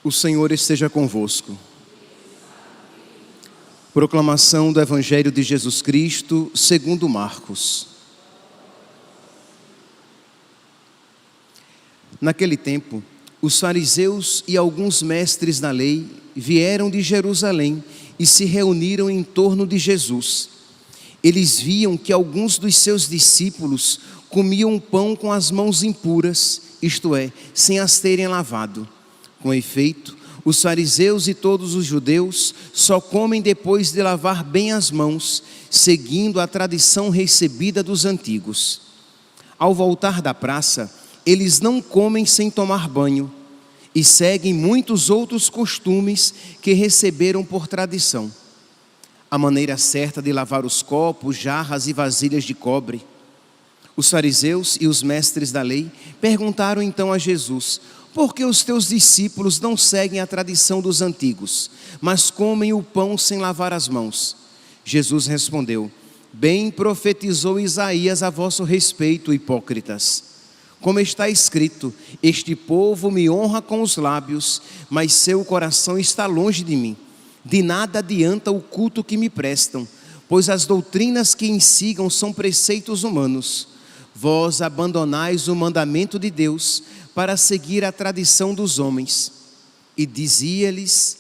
O Senhor esteja convosco. Proclamação do Evangelho de Jesus Cristo, segundo Marcos. Naquele tempo, os fariseus e alguns mestres da lei vieram de Jerusalém e se reuniram em torno de Jesus. Eles viam que alguns dos seus discípulos comiam pão com as mãos impuras, isto é, sem as terem lavado. Com efeito, os fariseus e todos os judeus só comem depois de lavar bem as mãos, seguindo a tradição recebida dos antigos. Ao voltar da praça, eles não comem sem tomar banho e seguem muitos outros costumes que receberam por tradição. A maneira certa de lavar os copos, jarras e vasilhas de cobre. Os fariseus e os mestres da lei perguntaram então a Jesus: por que os teus discípulos não seguem a tradição dos antigos, mas comem o pão sem lavar as mãos? Jesus respondeu: bem profetizou Isaías a vosso respeito, hipócritas. Como está escrito: este povo me honra com os lábios, mas seu coração está longe de mim. De nada adianta o culto que me prestam, pois as doutrinas que ensinam são preceitos humanos. Vós abandonais o mandamento de Deus para seguir a tradição dos homens. E dizia-lhes: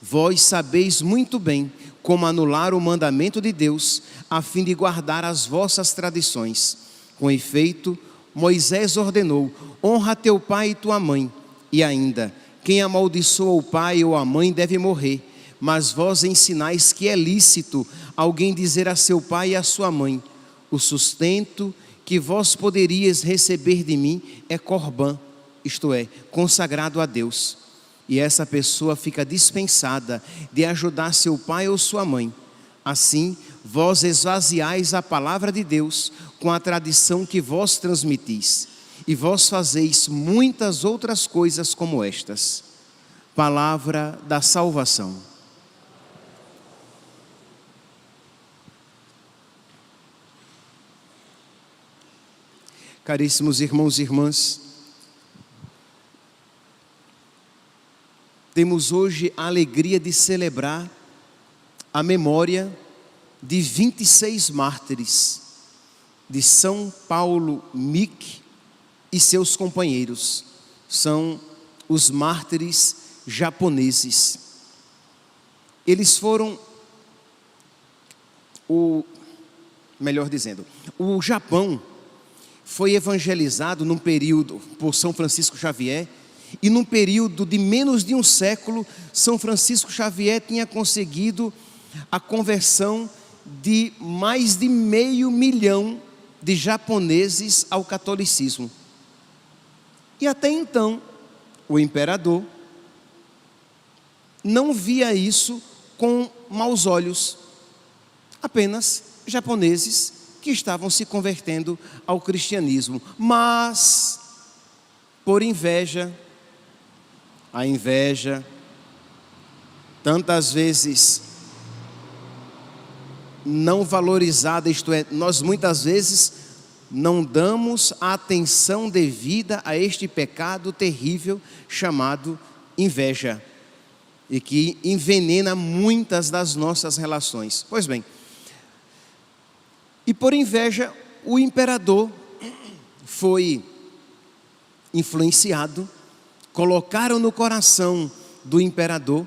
vós sabeis muito bem como anular o mandamento de Deus, a fim de guardar as vossas tradições. Com efeito, Moisés ordenou: honra teu pai e tua mãe. E ainda: quem amaldiçoa o pai ou a mãe deve morrer. Mas vós ensinais que é lícito alguém dizer a seu pai e a sua mãe: o sustento que vós poderias receber de mim é corbã, isto é, consagrado a Deus. E essa pessoa fica dispensada de ajudar seu pai ou sua mãe. Assim, vós esvaziais a palavra de Deus com a tradição que vós transmitis. E vós fazeis muitas outras coisas como estas. Palavra da salvação. Caríssimos irmãos e irmãs, temos hoje a alegria de celebrar a memória de 26 mártires de São Paulo Mik e seus companheiros. São os mártires japoneses. Eles foram, o Japão foi evangelizado num período por São Francisco Xavier, e num período de menos de um século, São Francisco Xavier tinha conseguido a conversão de mais de 500 mil de japoneses ao catolicismo. E até então, o imperador não via isso com maus olhos, apenas japoneses que estavam se convertendo ao cristianismo. Mas, por inveja, a inveja, tantas vezes não valorizada, isto é, nós muitas vezes não damos a atenção devida a este pecado terrível chamado inveja, e que envenena muitas das nossas relações. Pois bem, e por inveja, o imperador foi influenciado, colocaram no coração do imperador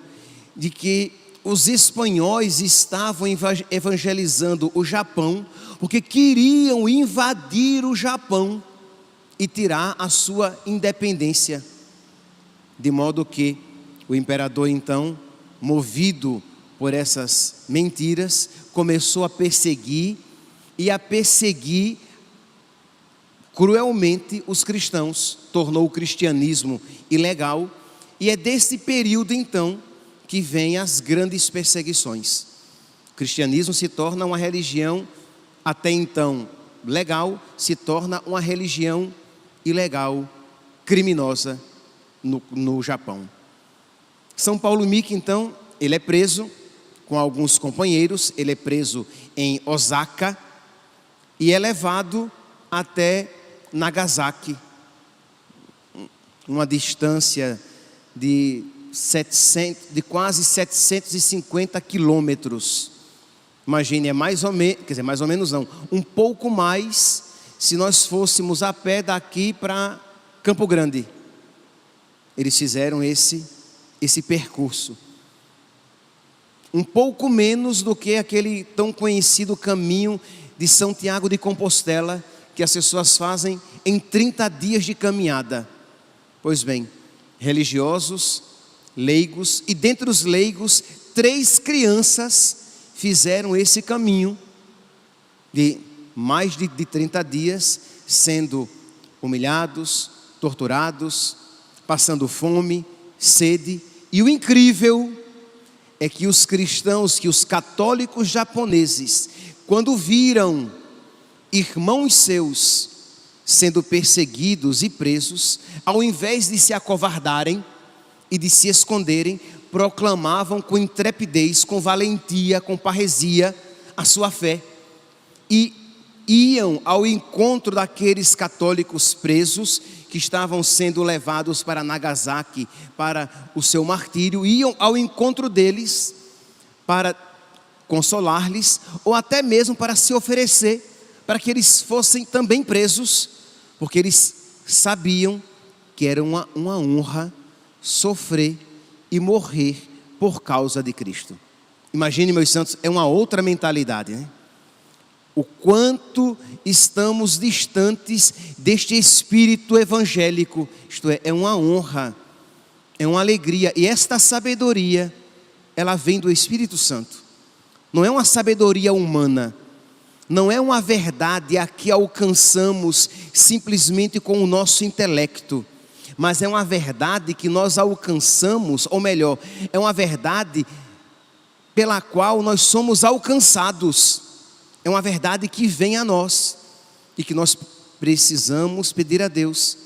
de que os espanhóis estavam evangelizando o Japão, porque queriam invadir o Japão e tirar a sua independência. De modo que o imperador, então, movido por essas mentiras, começou a perseguir cruelmente os cristãos, tornou o cristianismo ilegal, e é desse período então que vem as grandes perseguições. O cristianismo se torna uma religião até então legal, se torna uma religião ilegal, criminosa no Japão. São Paulo Mik, então, ele é preso com alguns companheiros, ele é preso em Osaka e é levado até Nagasaki, uma distância de de quase 750 quilômetros. Imagine, é mais ou menos, quer dizer, mais ou menos não, um pouco mais se nós fôssemos a pé daqui para Campo Grande. Eles fizeram esse percurso. Um pouco menos do que aquele tão conhecido caminho de São Tiago de Compostela, que as pessoas fazem em 30 dias de caminhada. Pois bem, religiosos, leigos, e dentre os leigos, 3 crianças fizeram esse caminho de mais de 30 dias, sendo humilhados, torturados, passando fome, sede. E o incrível é que os cristãos, que os católicos japoneses, quando viram irmãos seus sendo perseguidos e presos, ao invés de se acovardarem e de se esconderem, proclamavam com intrepidez, com valentia, com parresia a sua fé, e iam ao encontro daqueles católicos presos que estavam sendo levados para Nagasaki para o seu martírio. Iam ao encontro deles para consolar-lhes, ou até mesmo para se oferecer para que eles fossem também presos, porque eles sabiam que era uma honra sofrer e morrer por causa de Cristo. Imagine, meus santos, é uma outra mentalidade, né? O quanto estamos distantes deste espírito evangélico. Isto é uma honra, é uma alegria. E esta sabedoria, ela vem do Espírito Santo. Não é uma sabedoria humana, não é uma verdade a que alcançamos simplesmente com o nosso intelecto, mas é uma verdade que nós alcançamos, ou melhor, é uma verdade pela qual nós somos alcançados. É uma verdade que vem a nós e que nós precisamos pedir a Deus,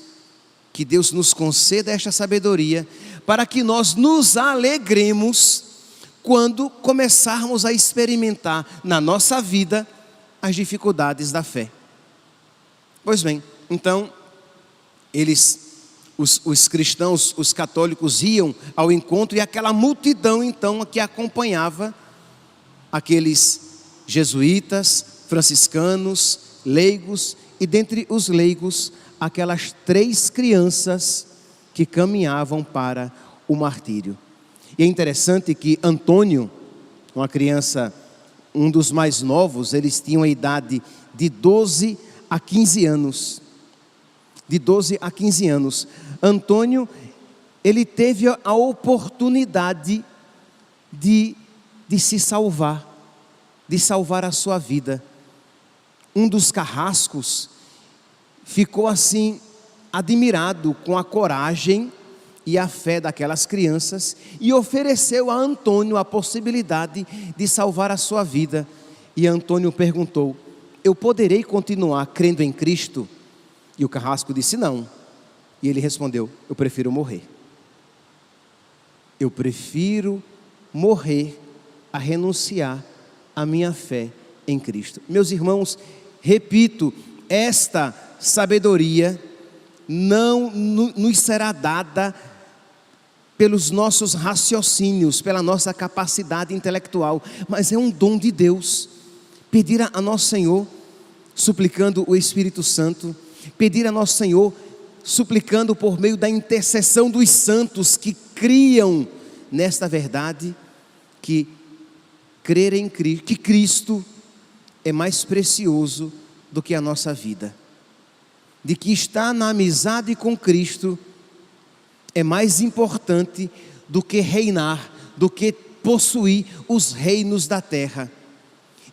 que Deus nos conceda esta sabedoria, para que nós nos alegremos quando começarmos a experimentar na nossa vida as dificuldades da fé. Pois bem, então, os cristãos, os católicos iam ao encontro, e aquela multidão então que acompanhava aqueles jesuítas, franciscanos, leigos, e dentre os leigos, aquelas 3 crianças que caminhavam para o martírio. E é interessante que Antônio, uma criança, um dos mais novos, eles tinham a idade de 12 a 15 anos. De 12 a 15 anos. Antônio, ele teve a oportunidade de se salvar, de salvar a sua vida. Um dos carrascos ficou assim admirado com a coragem e a fé daquelas crianças e ofereceu a Antônio a possibilidade de salvar a sua vida. E Antônio perguntou: eu poderei continuar crendo em Cristo? E o carrasco disse: não. E ele respondeu: eu prefiro morrer. Eu prefiro morrer a renunciar a minha fé em Cristo. Meus irmãos, repito, esta sabedoria não nos será dada pelos nossos raciocínios, pela nossa capacidade intelectual, mas é um dom de Deus. Pedir a nosso Senhor, suplicando o Espírito Santo, pedir a nosso Senhor, suplicando por meio da intercessão dos santos que criam nesta verdade, que crer em Cristo, que Cristo é mais precioso do que a nossa vida, de que estar na amizade com Cristo é mais importante do que reinar, do que possuir os reinos da terra,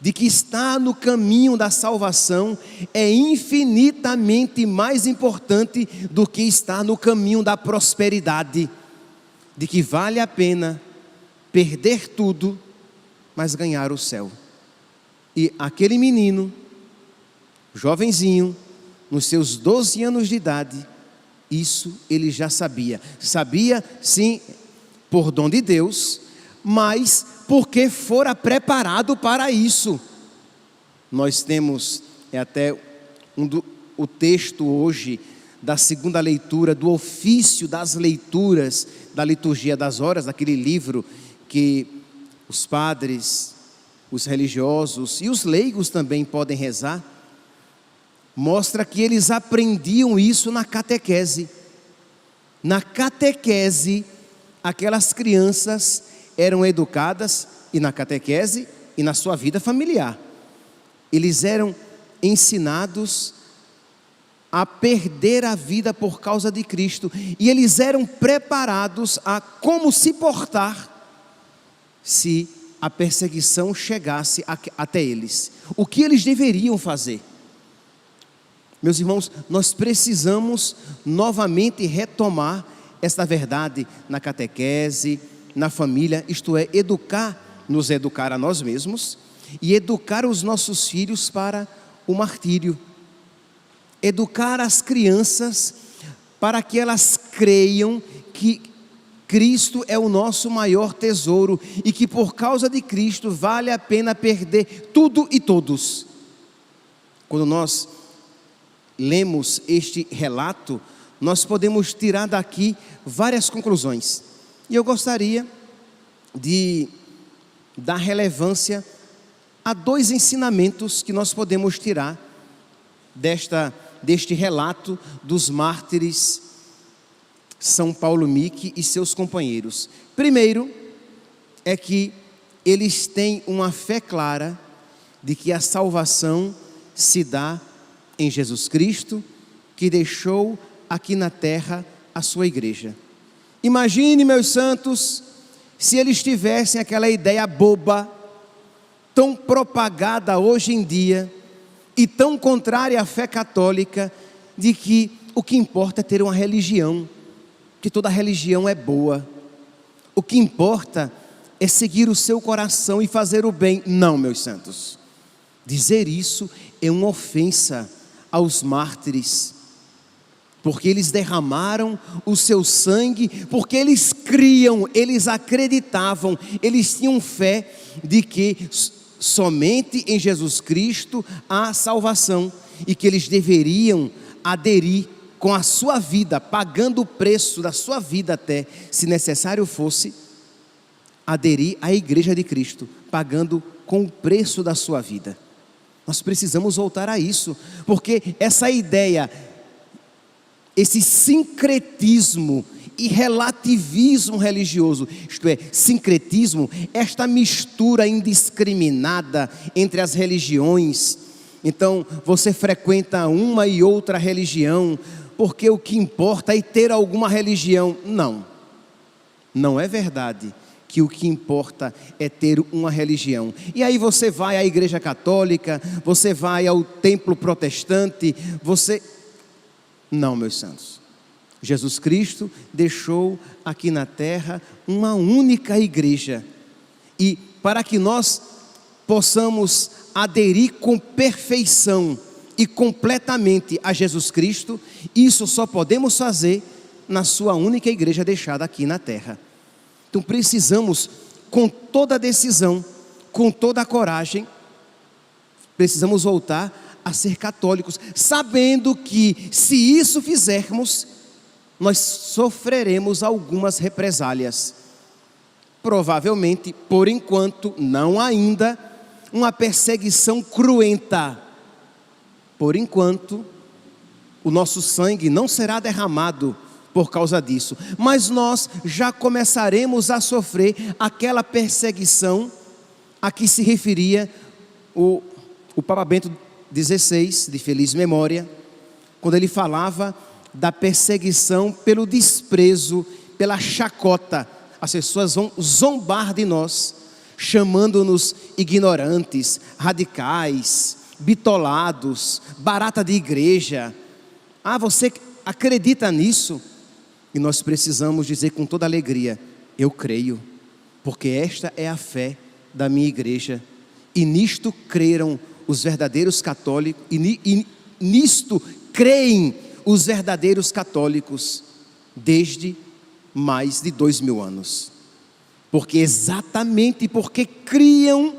de que estar no caminho da salvação é infinitamente mais importante do que estar no caminho da prosperidade, de que vale a pena perder tudo, mas ganhar o céu. E aquele menino, jovenzinho, nos seus 12 anos de idade, isso ele já sabia. Sabia, sim, por dom de Deus, mas porque fora preparado para isso. Nós temos, o texto hoje da segunda leitura, do ofício das leituras da liturgia das horas, daquele livro que os padres, os religiosos e os leigos também podem rezar, mostra que eles aprendiam isso na catequese. Na catequese, aquelas crianças eram educadas, e na catequese e na sua vida familiar. Eles eram ensinados a perder a vida por causa de Cristo, e eles eram preparados a como se portar se a perseguição chegasse até eles. O que eles deveriam fazer? Meus irmãos, nós precisamos novamente retomar esta verdade na catequese, na família, isto é, nos educar a nós mesmos e educar os nossos filhos para o martírio. Educar as crianças para que elas creiam que Cristo é o nosso maior tesouro e que por causa de Cristo vale a pena perder tudo e todos. Quando nós lemos este relato, nós podemos tirar daqui várias conclusões. E eu gostaria de dar relevância a 2 ensinamentos que nós podemos tirar deste relato dos mártires São Paulo Mique e seus companheiros. Primeiro, é que eles têm uma fé clara de que a salvação se dá em Jesus Cristo, que deixou aqui na terra a sua igreja. Imagine, meus santos, se eles tivessem aquela ideia boba, tão propagada hoje em dia, e tão contrária à fé católica, de que o que importa é ter uma religião, que toda religião é boa, o que importa é seguir o seu coração e fazer o bem. Não, meus santos, dizer isso é uma ofensa aos mártires, porque eles derramaram o seu sangue, porque eles criam, eles acreditavam, eles tinham fé de que somente em Jesus Cristo há salvação, e que eles deveriam aderir com a sua vida, pagando o preço da sua vida até, se necessário fosse, aderir à igreja de Cristo, pagando com o preço da sua vida. Nós precisamos voltar a isso, porque essa ideia, esse sincretismo e relativismo religioso, isto é, sincretismo, esta mistura indiscriminada entre as religiões. Então, você frequenta uma e outra religião, porque o que importa é ter alguma religião. Não, não é verdade que o que importa é ter uma religião. E aí você vai à igreja católica, você vai ao templo protestante, Não, meus santos. Jesus Cristo deixou aqui na terra uma única igreja. E para que nós possamos aderir com perfeição e completamente a Jesus Cristo, isso só podemos fazer na sua única igreja deixada aqui na terra. Então precisamos, com toda a decisão, com toda a coragem, precisamos voltar a ser católicos, sabendo que se isso fizermos, nós sofreremos algumas represálias. Provavelmente, por enquanto, não ainda, uma perseguição cruenta. Por enquanto, o nosso sangue não será derramado por causa disso, mas nós já começaremos a sofrer aquela perseguição a que se referia o Papa Bento XVI, de feliz memória, quando ele falava da perseguição pelo desprezo, pela chacota. As pessoas vão zombar de nós, chamando-nos ignorantes, radicais, bitolados, barata de igreja. Ah, você acredita nisso? E nós precisamos dizer com toda alegria: eu creio, porque esta é a fé da minha igreja, e nisto creram os verdadeiros católicos, e nisto creem os verdadeiros católicos desde mais de 2000 anos. Porque exatamente porque criam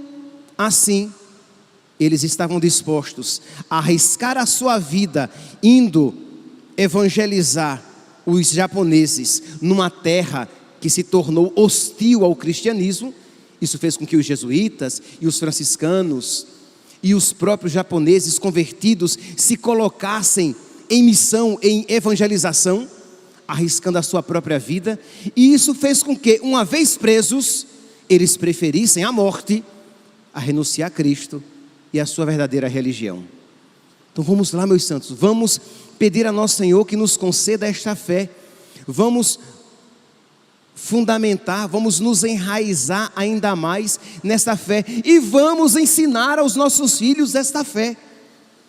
assim, eles estavam dispostos a arriscar a sua vida, indo evangelizar os japoneses numa terra que se tornou hostil ao cristianismo. Isso fez com que os jesuítas e os franciscanos e os próprios japoneses convertidos se colocassem em missão, em evangelização, arriscando a sua própria vida. E isso fez com que, uma vez presos, eles preferissem a morte a renunciar a Cristo e a sua verdadeira religião. Então vamos lá, meus santos, vamos pedir a nosso Senhor que nos conceda esta fé. Vamos fundamentar, vamos nos enraizar ainda mais nesta fé e vamos ensinar aos nossos filhos esta fé.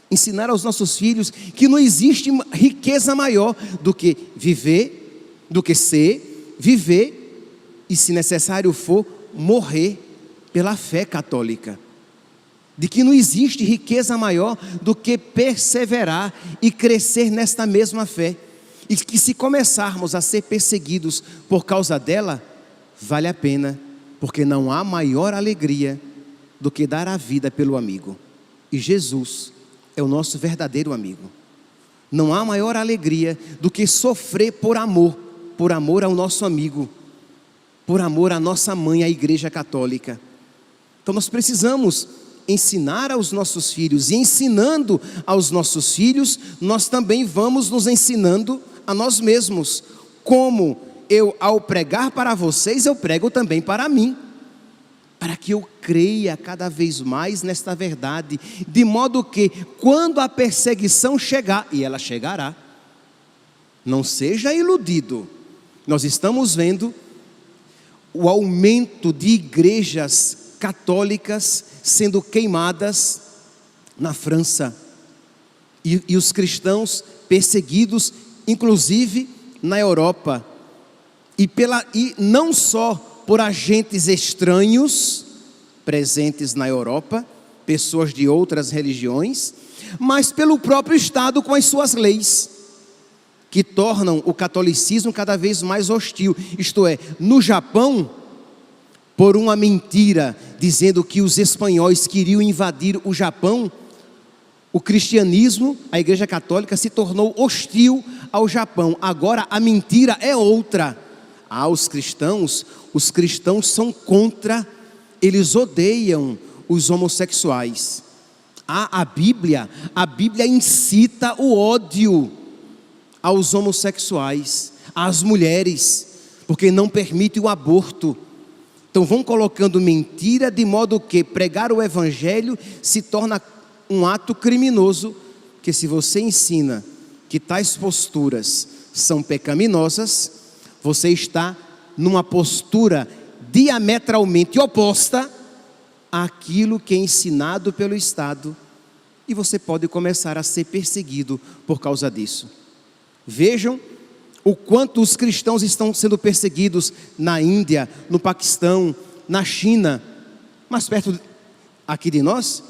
Ensinar aos nossos filhos que não existe riqueza maior do que viver, do que ser, viver e, se necessário for, morrer pela fé católica. De que não existe riqueza maior do que perseverar e crescer nesta mesma fé. E que, se começarmos a ser perseguidos por causa dela, vale a pena, porque não há maior alegria do que dar a vida pelo amigo. E Jesus é o nosso verdadeiro amigo. Não há maior alegria do que sofrer por amor ao nosso amigo, por amor à nossa mãe, a Igreja Católica. Então nós precisamos ensinar aos nossos filhos, e ensinando aos nossos filhos, nós também vamos nos ensinando a nós mesmos. Como eu, ao pregar para vocês, eu prego também para mim, para que eu creia cada vez mais nesta verdade, de modo que, quando a perseguição chegar, e ela chegará, não seja iludido. Nós estamos vendo o aumento de igrejas católicas sendo queimadas na França, e os cristãos perseguidos, inclusive na Europa, e não só por agentes estranhos presentes na Europa, pessoas de outras religiões, mas pelo próprio Estado com as suas leis, que tornam o catolicismo cada vez mais hostil. Isto é, no Japão, por uma mentira, dizendo que os espanhóis queriam invadir o Japão, o cristianismo, a Igreja Católica, se tornou hostil ao Japão. Agora a mentira é outra. Os cristãos são contra, eles odeiam os homossexuais. A Bíblia incita o ódio aos homossexuais, às mulheres, porque não permite o aborto. Então vão colocando mentira, de modo que pregar o Evangelho se torna um ato criminoso, que se você ensina que tais posturas são pecaminosas, você está numa postura diametralmente oposta àquilo que é ensinado pelo Estado, e você pode começar a ser perseguido por causa disso. Vejam o quanto os cristãos estão sendo perseguidos na Índia, no Paquistão, na China, mais perto aqui de nós,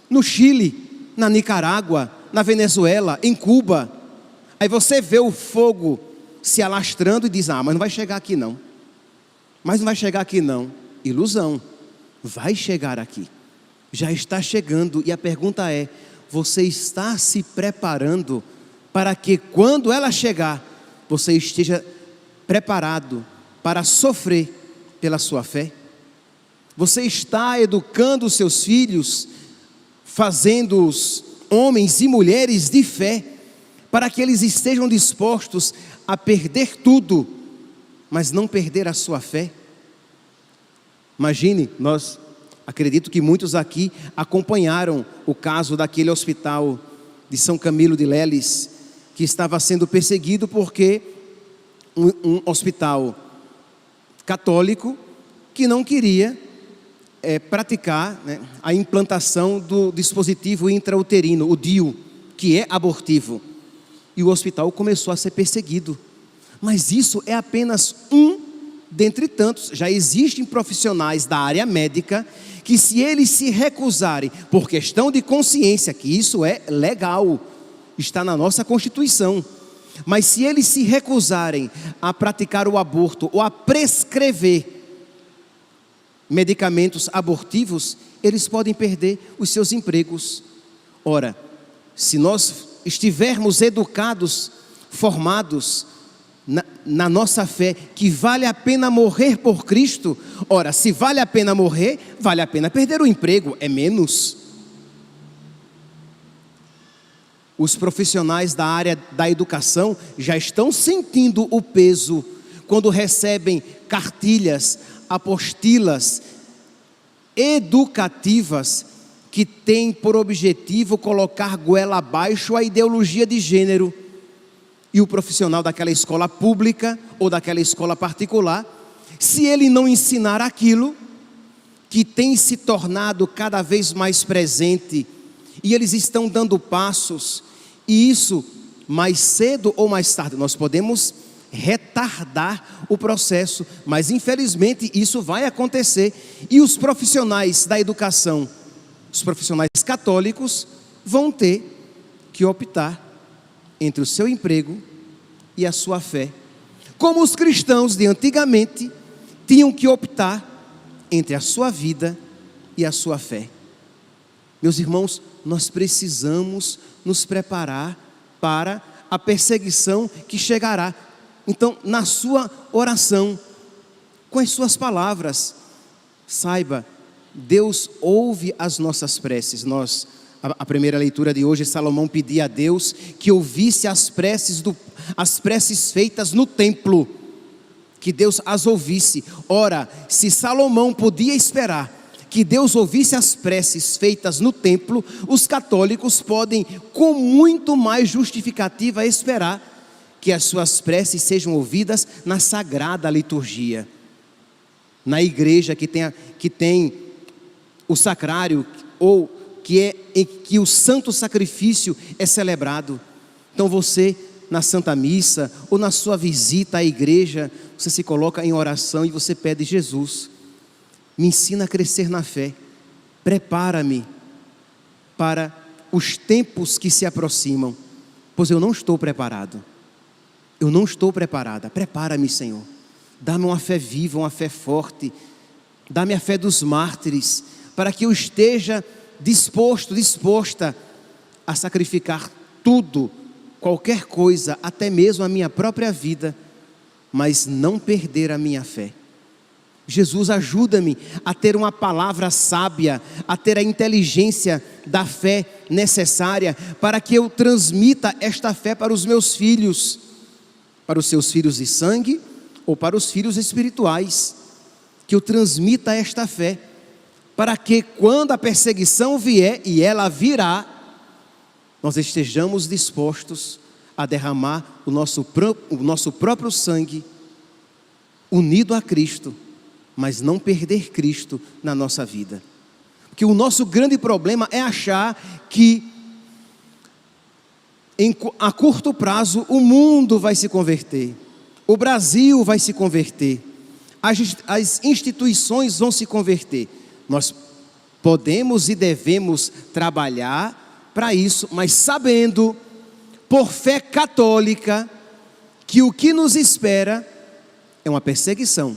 no Chile, na Nicarágua, na Venezuela, em Cuba. Aí você vê o fogo se alastrando e diz: mas não vai chegar aqui não. Mas não vai chegar aqui não. Ilusão. Vai chegar aqui. Já está chegando. E a pergunta é: você está se preparando para que, quando ela chegar, você esteja preparado para sofrer pela sua fé? Você está educando os seus filhos, fazendo-os homens e mulheres de fé, para que eles estejam dispostos a perder tudo, mas não perder a sua fé? Imagine, acredito que muitos aqui acompanharam o caso daquele hospital de São Camilo de Leles, que estava sendo perseguido porque um hospital católico que não queria praticar a implantação do dispositivo intrauterino, o DIU, que é abortivo. E o hospital começou a ser perseguido. Mas isso é apenas um dentre tantos. Já existem profissionais da área médica que, se eles se recusarem por questão de consciência, que isso é legal, está na nossa Constituição, mas se eles se recusarem a praticar o aborto ou a prescrever medicamentos abortivos, eles podem perder os seus empregos. Ora, se nós estivermos educados, formados na nossa fé, que vale a pena morrer por Cristo. Ora, se vale a pena morrer, vale a pena perder o emprego, é menos. Os profissionais da área da educação já estão sentindo o peso quando recebem cartilhas, apostilas educativas que têm por objetivo colocar goela abaixo a ideologia de gênero. E o profissional daquela escola pública ou daquela escola particular, se ele não ensinar aquilo que tem se tornado cada vez mais presente, e eles estão dando passos, e isso mais cedo ou mais tarde nós podemos retardar o processo, mas infelizmente isso vai acontecer, e os profissionais da educação, os profissionais católicos, vão ter que optar entre o seu emprego e a sua fé, como os cristãos de antigamente tinham que optar entre a sua vida e a sua fé. Meus irmãos, nós precisamos nos preparar para a perseguição que chegará. Então, na sua oração, com as suas palavras, saiba, Deus ouve as nossas preces. A primeira leitura de hoje, Salomão pedia a Deus que ouvisse as preces feitas no templo, que Deus as ouvisse. Ora, se Salomão podia esperar que Deus ouvisse as preces feitas no templo, os católicos podem, com muito mais justificativa, esperar que as suas preces sejam ouvidas na sagrada liturgia, na igreja que tem o sacrário, ou em que o santo sacrifício é celebrado. Então você, na Santa Missa, ou na sua visita à igreja, você se coloca em oração e você pede: Jesus, me ensina a crescer na fé, prepara-me para os tempos que se aproximam, pois eu não estou preparado, eu não estou preparada. Prepara-me, Senhor, dá-me uma fé viva, uma fé forte, dá-me a fé dos mártires, para que eu esteja disposta a sacrificar tudo, qualquer coisa, até mesmo a minha própria vida, mas não perder a minha fé. Jesus, ajuda-me a ter uma palavra sábia, a ter a inteligência da fé necessária, para que eu transmita esta fé para os meus filhos, para os seus filhos de sangue, ou para os filhos espirituais, que eu transmita esta fé, para que quando a perseguição vier, e ela virá, nós estejamos dispostos a derramar o nosso próprio sangue, unido a Cristo, mas não perder Cristo na nossa vida. Porque o nosso grande problema é achar que a curto prazo o mundo vai se converter, o Brasil vai se converter, as instituições vão se converter. Nós podemos e devemos trabalhar para isso, mas sabendo, por fé católica, que o que nos espera é uma perseguição,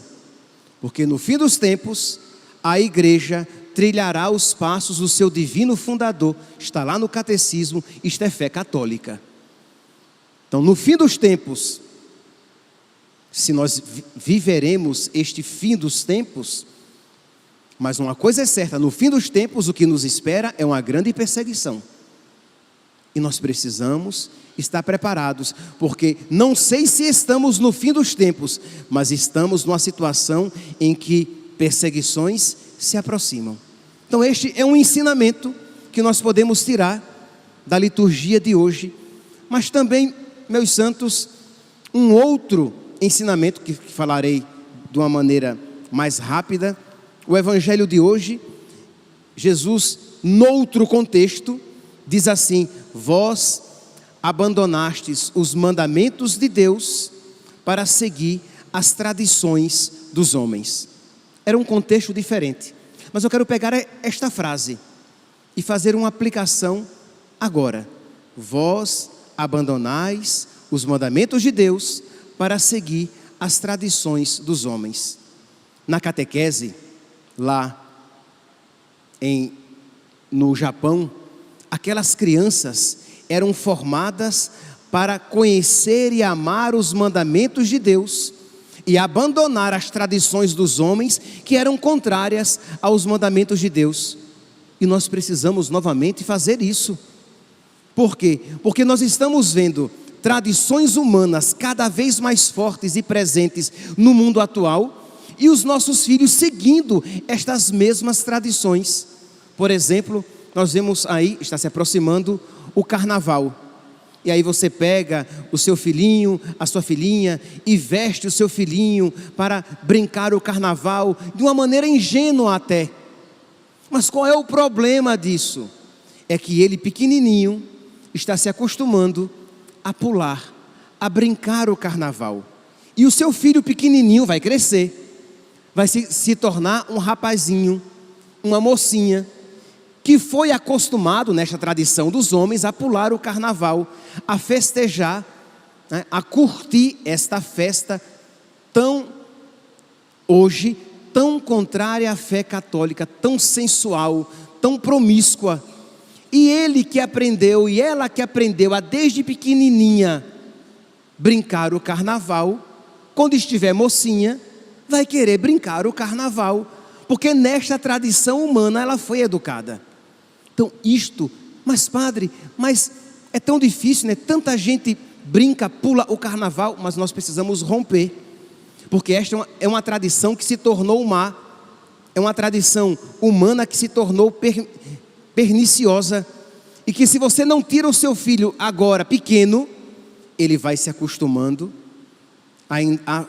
porque no fim dos tempos a igreja trilhará os passos do seu divino fundador. Está lá no catecismo, isto é fé católica. Então, no fim dos tempos, se nós viveremos este fim dos tempos, mas uma coisa é certa, no fim dos tempos o que nos espera é uma grande perseguição. E nós precisamos estar preparados, porque não sei se estamos no fim dos tempos, mas estamos numa situação em que perseguições se aproximam. Então este é um ensinamento que nós podemos tirar da liturgia de hoje, mas também, meus santos, um outro ensinamento que falarei de uma maneira mais rápida. O evangelho de hoje, Jesus, noutro contexto, diz assim: vós abandonastes os mandamentos de Deus para seguir as tradições dos homens. Era um contexto diferente, mas eu quero pegar esta frase e fazer uma aplicação agora. Vós abandonais os mandamentos de Deus para seguir as tradições dos homens. Na catequese, lá no Japão, aquelas crianças eram formadas para conhecer e amar os mandamentos de Deus e abandonar as tradições dos homens que eram contrárias aos mandamentos de Deus. E nós precisamos novamente fazer isso. Por quê? Porque nós estamos vendo tradições humanas cada vez mais fortes e presentes no mundo atual, e os nossos filhos seguindo estas mesmas tradições. Por exemplo, nós vemos aí, está se aproximando o carnaval. E aí você pega o seu filhinho, a sua filhinha, e veste o seu filhinho para brincar o carnaval, de uma maneira ingênua até. Mas qual é o problema disso? É que ele pequenininho está se acostumando a pular, a brincar o carnaval. E o seu filho pequenininho vai crescer, vai se tornar um rapazinho, uma mocinha, que foi acostumado nesta tradição dos homens a pular o carnaval, a festejar, né, a curtir esta festa hoje tão contrária à fé católica, tão sensual, tão promíscua. E ele que aprendeu, e ela que aprendeu a desde pequenininha brincar o carnaval, quando estiver mocinha, vai querer brincar o carnaval, porque nesta tradição humana ela foi educada. Então mas padre, mas é tão difícil, né? Tanta gente brinca, pula o carnaval, mas nós precisamos romper, porque esta é uma tradição que se tornou má, é uma tradição humana que se tornou perniciosa, e que se você não tira o seu filho agora pequeno, ele vai se acostumando a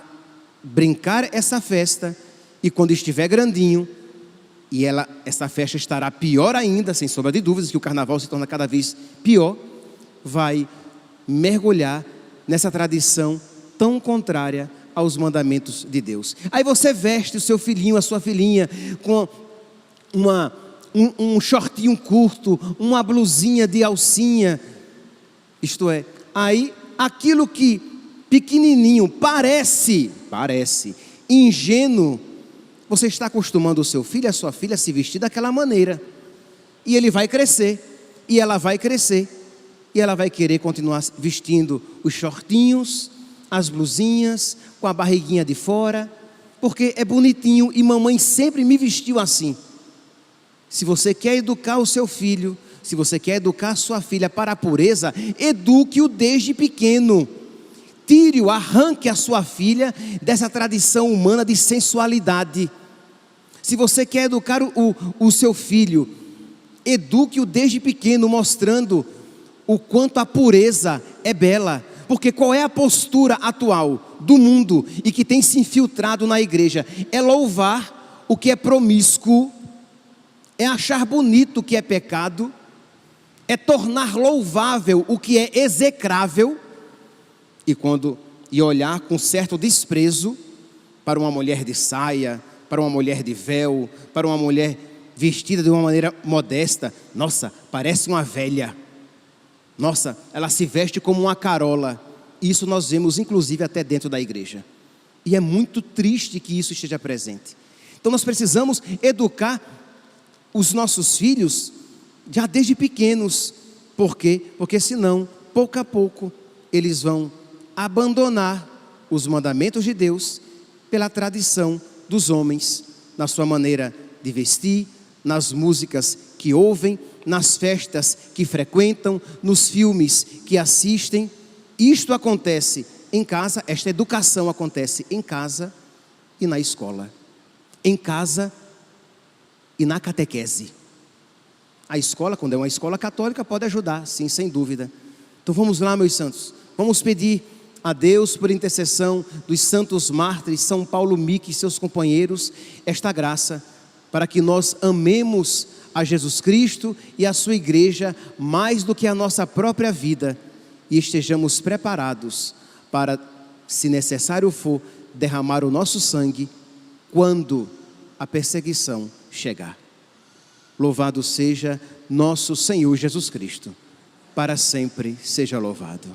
brincar essa festa, e quando estiver grandinho, e essa festa estará pior ainda, sem sombra de dúvidas, que o carnaval se torna cada vez pior, vai mergulhar nessa tradição tão contrária aos mandamentos de Deus. Aí você veste o seu filhinho, a sua filhinha, com um shortinho curto, uma blusinha de alcinha, isto é, aí aquilo que pequenininho parece ingênuo, você está acostumando o seu filho, a sua filha a se vestir daquela maneira, e ele vai crescer, e ela vai crescer, e ela vai querer continuar vestindo os shortinhos, as blusinhas, com a barriguinha de fora, porque é bonitinho e mamãe sempre me vestiu assim. Se você quer educar o seu filho, se você quer educar a sua filha para a pureza, eduque-o desde pequeno. Tire-o, arranque a sua filha dessa tradição humana de sensualidade. Se você quer educar o seu filho, eduque-o desde pequeno, mostrando o quanto a pureza é bela. Porque qual é a postura atual do mundo e que tem se infiltrado na igreja? É louvar o que é promíscuo, é achar bonito o que é pecado, é tornar louvável o que é execrável, e olhar com certo desprezo para uma mulher de saia, para uma mulher de véu, para uma mulher vestida de uma maneira modesta. Nossa, parece uma velha. Nossa, ela se veste como uma carola. Isso nós vemos inclusive até dentro da igreja. E é muito triste que isso esteja presente. Então nós precisamos educar os nossos filhos já desde pequenos. Por quê? Porque senão, pouco a pouco, eles vão abandonar os mandamentos de Deus pela tradição dos homens, na sua maneira de vestir, nas músicas que ouvem, nas festas que frequentam, nos filmes que assistem. Isto acontece em casa, esta educação acontece em casa e na escola, em casa e na catequese. A escola, quando é uma escola católica, pode ajudar, sim, sem dúvida. Então vamos lá, meus santos, vamos pedir a Deus, por intercessão dos santos mártires, São Paulo Mique e seus companheiros, esta graça, para que nós amemos a Jesus Cristo e a sua igreja mais do que a nossa própria vida, e estejamos preparados para, se necessário for, derramar o nosso sangue quando a perseguição chegar. Louvado seja nosso Senhor Jesus Cristo, para sempre seja louvado.